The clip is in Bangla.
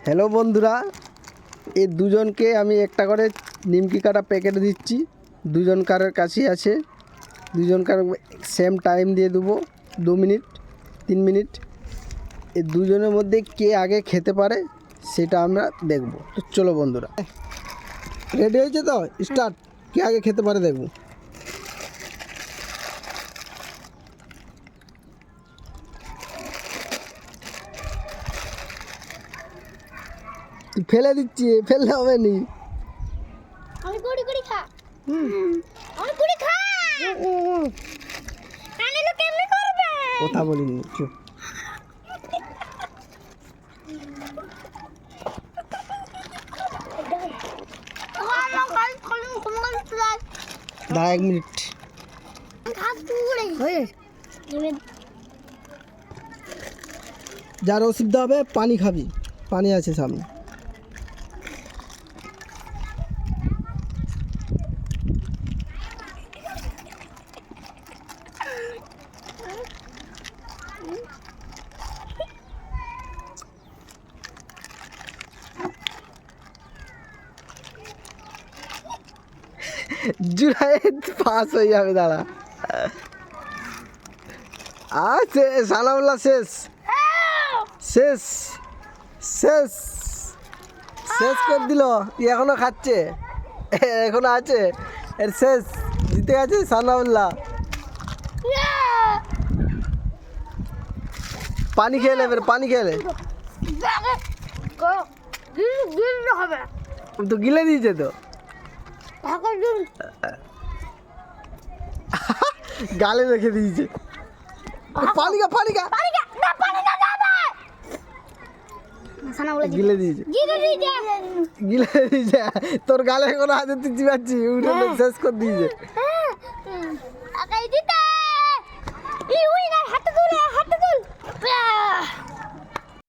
হ্যালো বন্ধুরা, এই দুজনকে আমি একটা করে নিমকি কাটা প্যাকেট দিচ্ছি। দুজনকার কাছেই আছে, দুজনকার সেম টাইম দিয়ে দেবো 2 মিনিট 3 মিনিট। এই দুজনের মধ্যে কে আগে খেতে পারে সেটা আমরা দেখব। তো চলো বন্ধুরা, রেডি হয়েছে তো? স্টার্ট। কে আগে খেতে পারে দেখব। ফেলে দিচ্ছি, ফেললে হবে নি। আমি কুড়ি কুড়ি খা আমি কুড়ি খা আরে লোক কেমনে করবে কথা বলিনি, চুপ। দাঁড়া 1 মিনিট। যার অসুবিধা হবে পানি খাবি, পানি আছে সামনে। জুরায়েদ পাস হয়ে যাবে, দাঁড়া। আছে সালামুল্লাহ, শেষ শেষ শেষ শেষ করে দিল। এখনো খাচ্ছে, এখনো আছে, এর শেষ। জিতে গেছে সালামুল্লাহ। পানি খেয়ে নেবে, পানি খেয়ে নে। তো গিলে দিয়েছে তো, গালে রেখে দিয়েছে। পানি খা, পানি খা। গিলে দিয়েছে, গিলে দিয়েছে। তোর গালে এখনো হাতে দিতে পারছি, উঠে শেষ করে দিয়েছে।